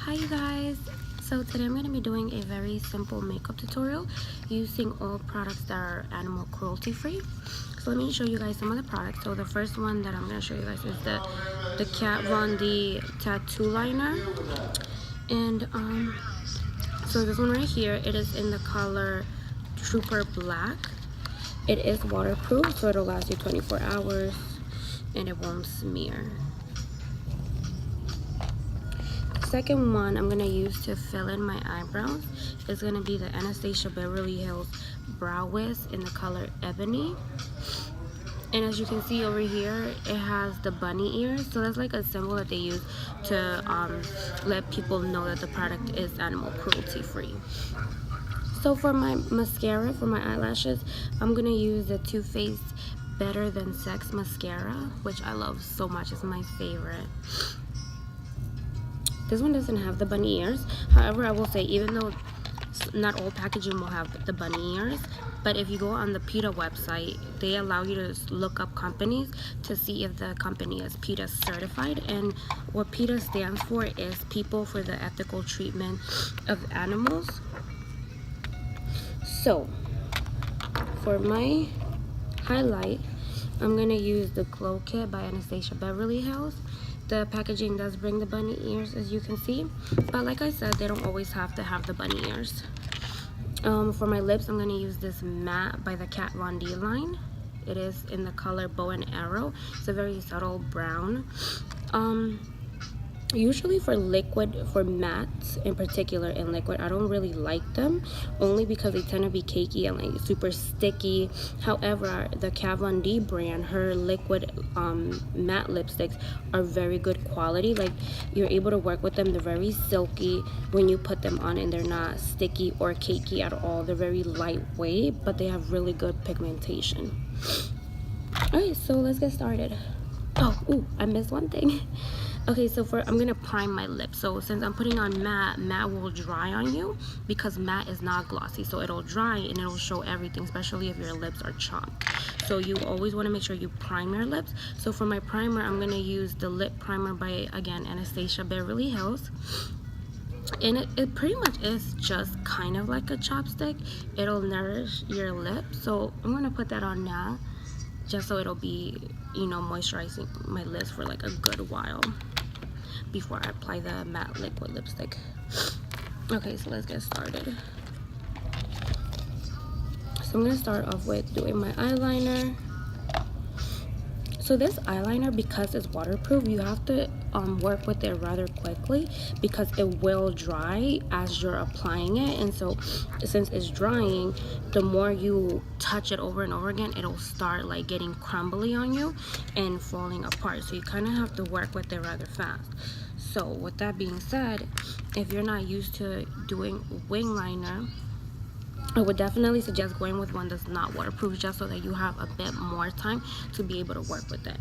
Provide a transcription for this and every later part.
Hi you guys, so today I'm going to be doing a very simple makeup tutorial using all products that are animal cruelty free. So let me show you guys some of the products. So the first one that I'm going to show you guys is the Kat Von D tattoo liner, and so this one right here, it is in the color Trooper Black. It is waterproof, so it'll last you 24 hours and it won't smear. Second one I'm gonna use to fill in my eyebrows is gonna be the Anastasia Beverly Hills Brow Wiz in the color Ebony. And as you can see over here, it has the bunny ears, so that's like a symbol that they use to let people know that the product is animal cruelty free. So for my mascara, for my eyelashes, I'm gonna use the Too Faced Better Than Sex mascara, which I love so much. It's my favorite. This one doesn't have the bunny ears. However, I will say, even though not all packaging will have the bunny ears, but if you go on the PETA website, they allow you to look up companies to see if the company is PETA certified. And what PETA stands for is People for the Ethical Treatment of Animals. So for my highlight, I'm gonna use the Glow Kit by Anastasia Beverly Hills. The packaging does bring the bunny ears, as you can see, but like I said, they don't always have to have the bunny ears. For my lips, I'm gonna use this matte by the Kat Von D line. It is in the color Bow and Arrow. It's a very subtle brown. Usually for mattes in particular, in liquid, I don't really like them, only because they tend to be cakey and like super sticky. However, the Kat Von D brand, her liquid matte lipsticks are very good quality. Like, you're able to work with them. They're very silky when you put them on, and they're not sticky or cakey at all. They're very lightweight, but they have really good pigmentation. Alright, so let's get started. I missed one thing. Okay, so I'm gonna prime my lips. So since I'm putting on matte will dry on you, because matte is not glossy, so it'll dry and it'll show everything, especially if your lips are chapped. So you always want to make sure you prime your lips. So for my primer, I'm gonna use the lip primer by, again, Anastasia Beverly Hills. And it pretty much is just kind of like a chopstick. It'll nourish your lips. So I'm gonna put that on now, just so it'll be, moisturizing my lips for like a good while before I apply the matte liquid lipstick. Okay, so let's get started. So I'm gonna start off with doing my eyeliner. So this eyeliner, because it's waterproof, you have to work with it rather quickly, because it will dry as you're applying it. And so since it's drying, the more you touch it over and over again, it'll start like getting crumbly on you and falling apart. So you kind of have to work with it rather fast. So with that being said, if you're not used to doing wing liner, I would definitely suggest going with one that's not waterproof, just so that you have a bit more time to be able to work with it.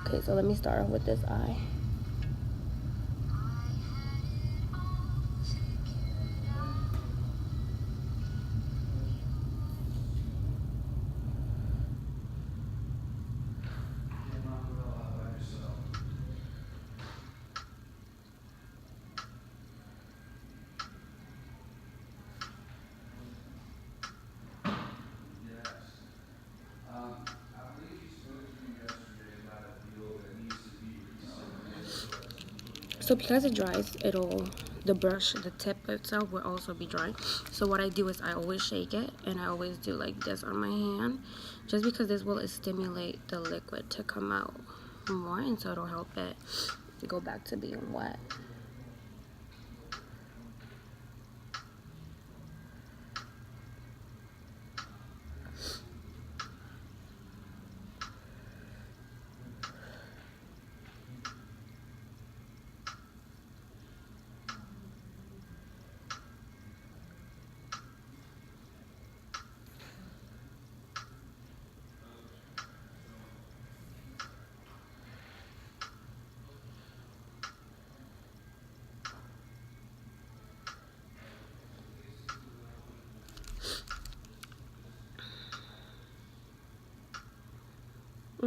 Okay, so let me start off with this eye. So because it dries, the brush, the tip itself will also be dry. So what I do is I always shake it, and I always do like this on my hand, just because this will stimulate the liquid to come out more, and so it'll help it go back to being wet.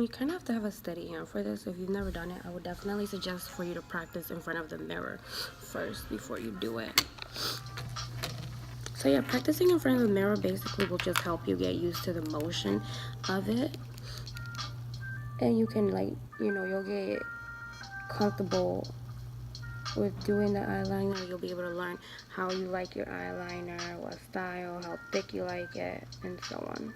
You kind of have to have a steady hand for this. If you've never done it, I would definitely suggest for you to practice in front of the mirror first before you do it. So yeah, practicing in front of the mirror basically will just help you get used to the motion of it. And you can, like, you know, you'll get comfortable with doing the eyeliner. You'll be able to learn how you like your eyeliner, what style, how thick you like it, and so on.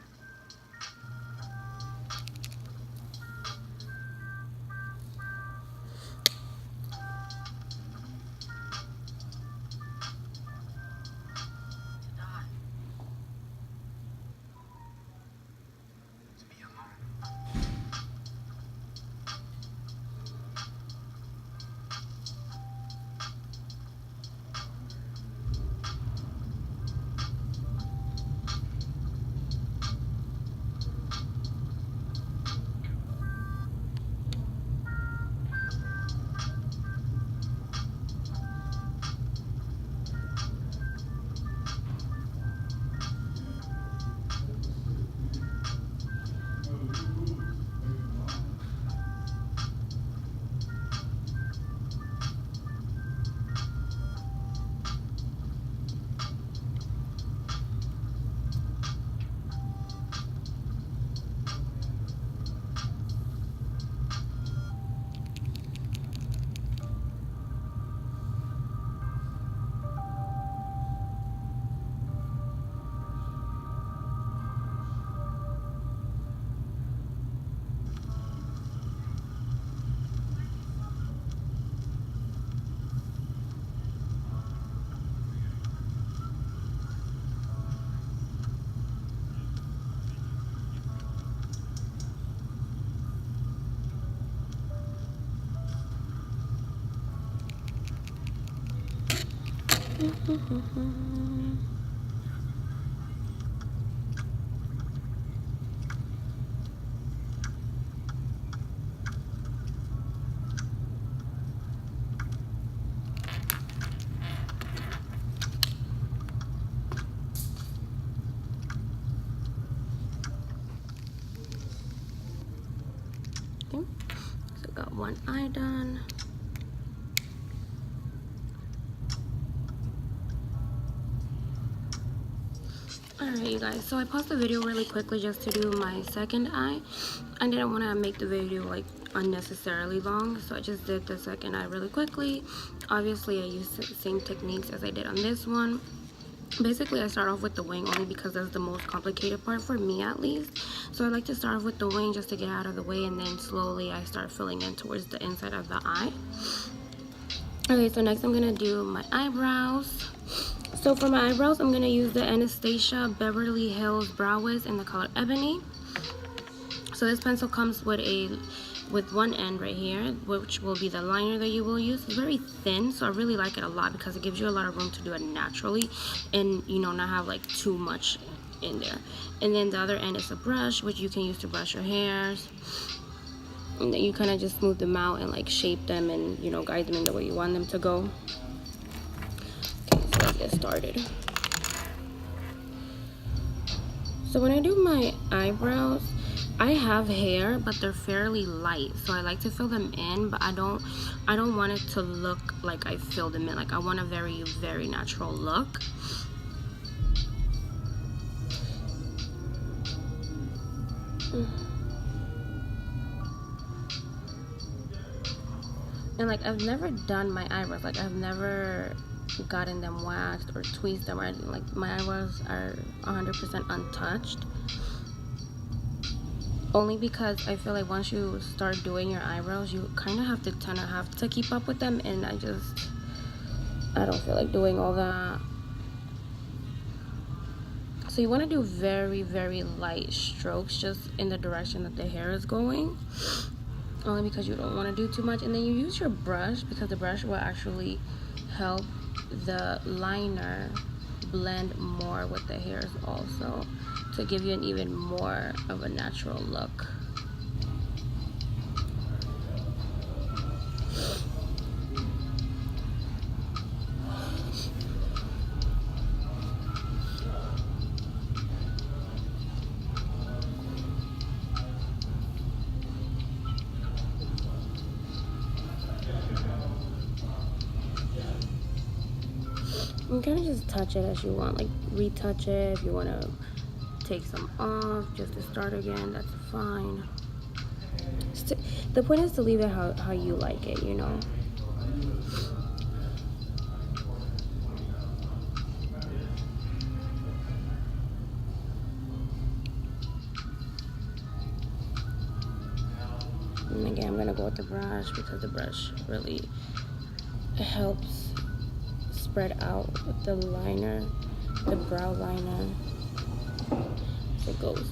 Okay, so got one eye done. Alright, you guys, so I paused the video really quickly just to do my second eye. I didn't want to make the video like unnecessarily long, so I just did the second eye really quickly. Obviously I used the same techniques as I did on this one. Basically I start off with the wing only because that's the most complicated part for me, at least. So I like to start off with the wing just to get out of the way, and then slowly I start filling in towards the inside of the eye. Okay, so next I'm gonna do my eyebrows. So for my eyebrows, I'm gonna use the Anastasia Beverly Hills Brow Wiz in the color Ebony. So this pencil comes with one end right here, which will be the liner that you will use. It's very thin, so I really like it a lot because it gives you a lot of room to do it naturally, and you know, not have like too much in there. And then the other end is a brush, which you can use to brush your hairs. And then you kind of just smooth them out and like shape them and, you know, guide them in the way you want them to go. Okay, so let's get started. So when I do my eyebrows, I have hair, but they're fairly light, so I like to fill them in, but I don't want it to look like I filled them in. Like, I want a very, very natural look. And like, I've never done my eyebrows, like I've never gotten them waxed or tweezed them or anything. Like, my eyebrows are 100% untouched, only because I feel like once you start doing your eyebrows, you kind of have to keep up with them, and I don't feel like doing all that. So you want to do very, very light strokes just in the direction that the hair is going, only because you don't want to do too much. And then you use your brush, because the brush will actually help the liner blend more with the hairs also, to give you an even more of a natural look. You can just touch it as you want, like retouch it. If you want to take some off just to start again, that's fine. The point is to leave it how you like it, you know. And again, I'm gonna go with the brush because the brush really helps spread out the liner, the brow liner, as it goes.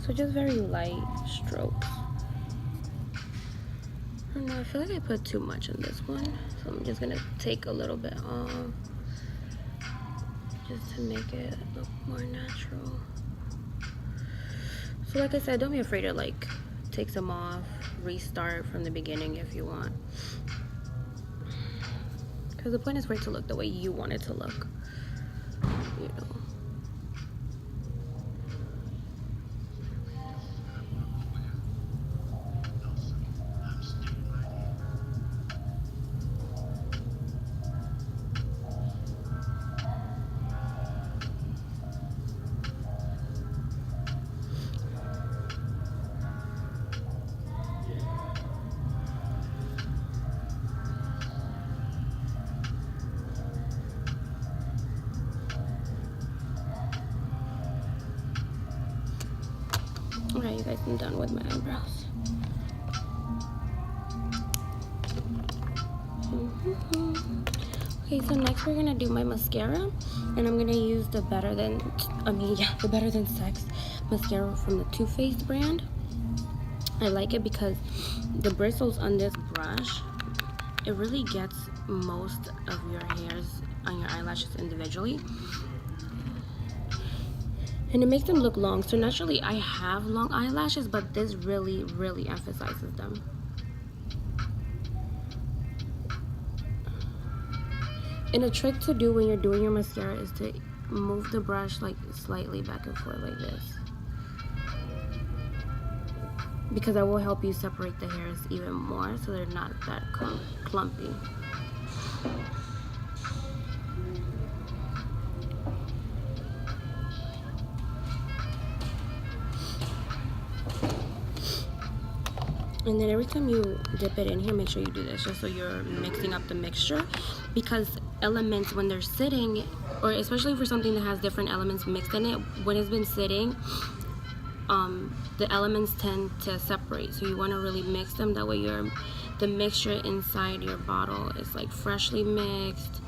So just very light strokes. I don't know, I feel like I put too much on this one, so I'm just gonna take a little bit off just to make it look more natural. So like I said, don't be afraid to like take some off, restart from the beginning if you want, because the point is for it to look the way you want it to look, you know. Alright, you guys, I'm done with my eyebrows. Okay, so next we're gonna do my mascara, and I'm gonna use the Better Than Sex mascara from the Too Faced brand. I like it because the bristles on this brush, it really gets most of your hairs on your eyelashes individually, and it makes them look long. So naturally I have long eyelashes, but this really emphasizes them. And a trick to do when you're doing your mascara is to move the brush like slightly back and forth like this, because that will help you separate the hairs even more so they're not that clumpy. And then every time you dip it in here, make sure you do this just so you're mixing up the mixture, because elements, when they're sitting, or especially for something that has different elements mixed in it, when it's been sitting, the elements tend to separate. So you want to really mix them, that way the mixture inside your bottle is like freshly mixed,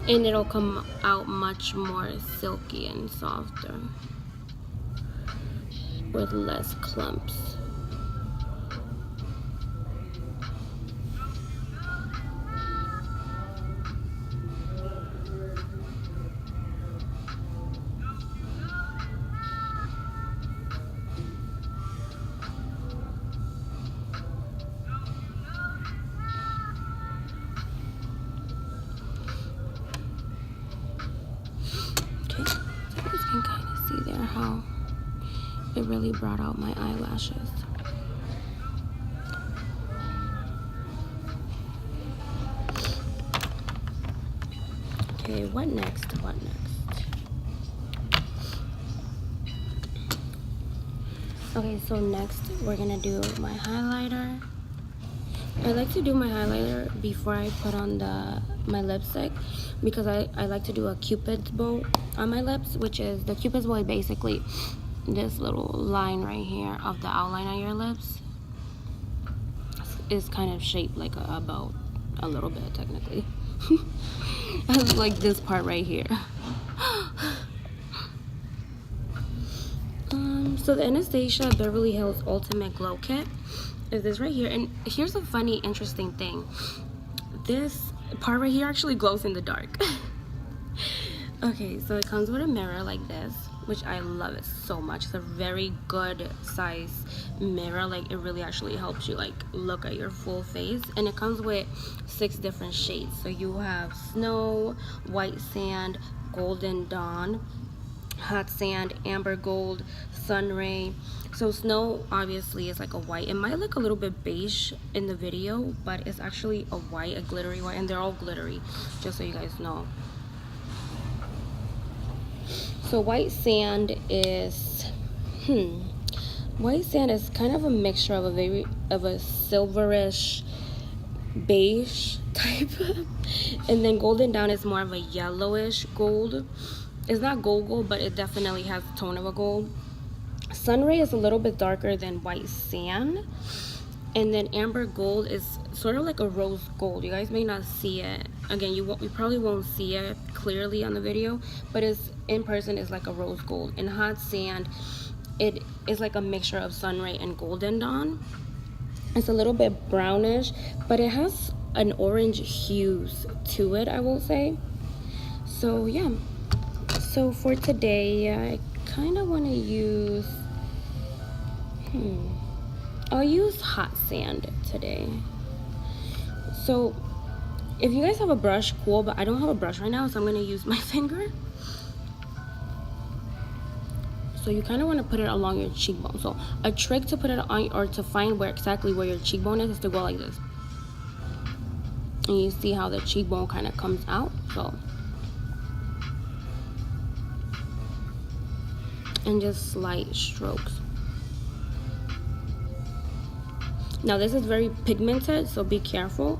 and it'll come out much more silky and softer with less clumps. Okay, so you guys can kind of see there how it really brought out my eyelashes. Okay, what next? Okay, so next we're gonna do my highlighter. I like to do my highlighter before I put on my lipstick, because I like to do a Cupid's bow on my lips, which is, the Cupid's bow is basically this little line right here of the outline of your lips is kind of shaped like a bow, a little bit technically. Like this part right here. So the Anastasia Beverly Hills Ultimate Glow Kit is this right here, and here's a funny interesting thing. This part right here actually glows in the dark. Okay, so it comes with a mirror like this, which I love it so much. It's a very good size mirror. Like, it really actually helps you like look at your full face, and it comes with 6 different shades. So you have snow, white sand, golden dawn, Hot Sand, Amber Gold, Sunray. So Snow obviously is like a white. It might look a little bit beige in the video, but it's actually a white, a glittery white, and they're all glittery, just so you guys know. So White Sand is, White Sand is kind of a mixture of a silverish beige type, and then Golden Dawn is more of a yellowish gold. It's not gold, but it definitely has the tone of a gold. Sunray is a little bit darker than White Sand, and then Amber Gold is sort of like a rose gold. You guys may not see it. Again, you probably won't see it clearly on the video, but it's in person. It's like a rose gold. And Hot Sand, it is like a mixture of Sunray and Golden Dawn. It's a little bit brownish, but it has an orange hues to it, I will say. So yeah. So for today, I kind of want to use, I'll use Hot Sand today. So if you guys have a brush, cool, but I don't have a brush right now, so I'm going to use my finger. So you kind of want to put it along your cheekbone. So a trick to put it on, or to find exactly where your cheekbone is to go like this. And you see how the cheekbone kind of comes out. So, and just slight strokes. Now this is very pigmented, so be careful.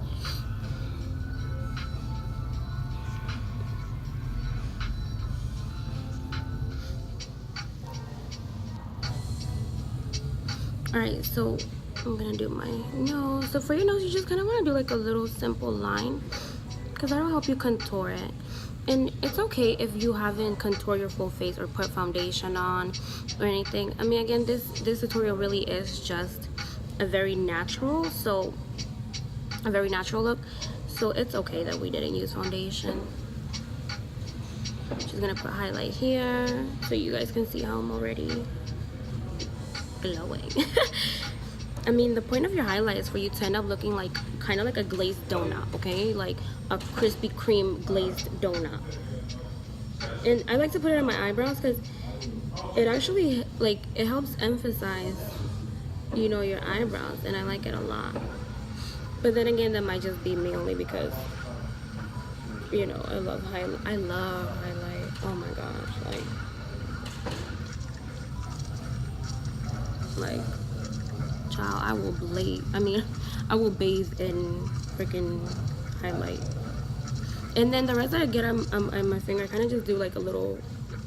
Alright, so I'm gonna do my nose. So for your nose, you just kind of want to do like a little simple line, because that'll help you contour it. And it's okay if you haven't contoured your full face or put foundation on or anything. I mean, again, this tutorial really is just a very natural look. So it's okay that we didn't use foundation. Just gonna put highlight here so you guys can see how I'm already glowing. I mean, the point of your highlight is for you to end up looking like kind of like a glazed donut, okay? Like a Krispy Kreme glazed donut. And I like to put it on my eyebrows because it actually, like, it helps emphasize, you know, your eyebrows, and I like it a lot. But then again, that might just be me, only because, you know, I love highlight. Oh my gosh, like child, I will bathe in freaking highlight. And then the rest that I get on my finger, I kind of just do like a little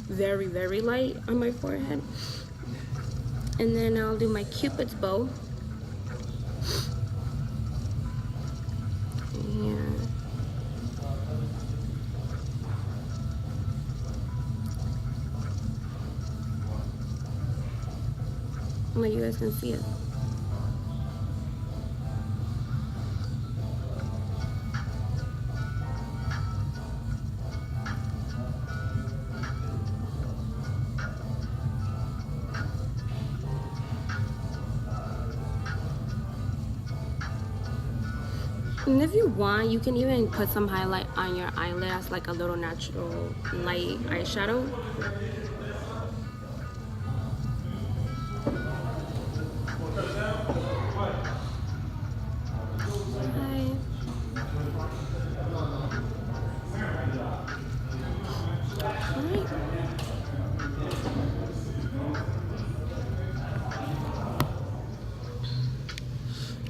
very, very light on my forehead. And then I'll do my Cupid's bow. Yeah. Like you guys can see it. And if you want, you can even put some highlight on your eyelid as like a little natural light eyeshadow.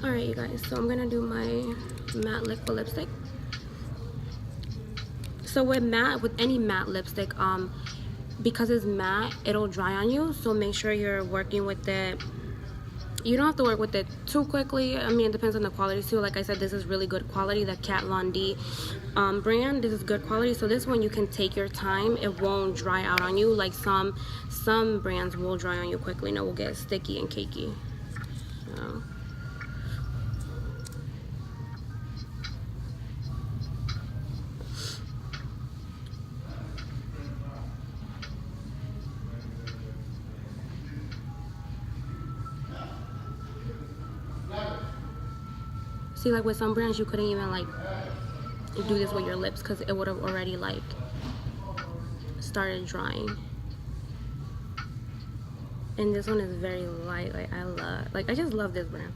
Alright, you guys, so I'm gonna do my matte liquid lipstick. So with any matte lipstick, because it's matte, it'll dry on you, so make sure you're working with it. You don't have to work with it too quickly. I mean, it depends on the quality too. Like I said, this is really good quality. The Kat Von D brand, this is good quality. So this one you can take your time. It won't dry out on you like some brands will dry on you quickly. No, will get sticky and cakey. So. See, like with some brands, you couldn't even like do this with your lips because it would have already like started drying. And this one is very light. Like I just love this brand.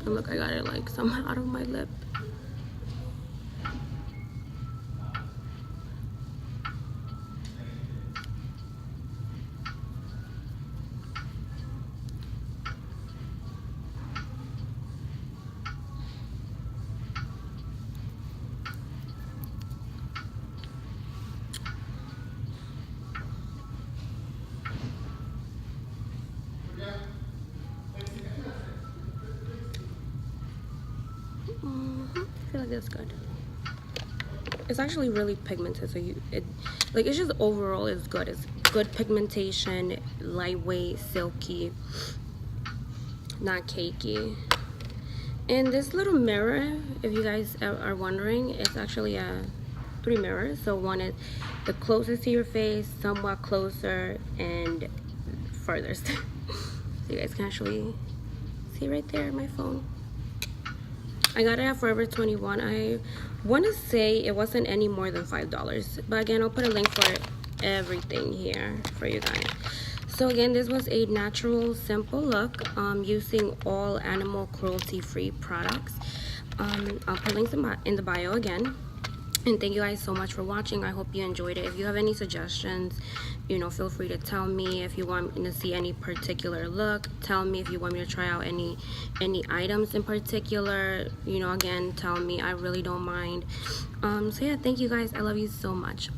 And look, I got it like somehow out of my lip. I feel like that's good. It's actually really pigmented, so it's just overall is good. It's good pigmentation, lightweight, silky, not cakey. And this little mirror, if you guys are wondering, it's actually 3 mirrors. So one is the closest to your face, somewhat closer, and furthest. So you guys can actually see right there my phone. I got it at Forever 21. I want to say it wasn't any more than $5, but again, I'll put a link for everything here for you guys. So again, this was a natural, simple look using all animal cruelty free products. I'll put links in the bio again. And thank you guys so much for watching. I hope you enjoyed it. If you have any suggestions, you know, feel free to tell me. If you want me to see any particular look, tell me. If you want me to try out any items in particular, you know, again, tell me. I really don't mind. So yeah, thank you guys. I love you so much.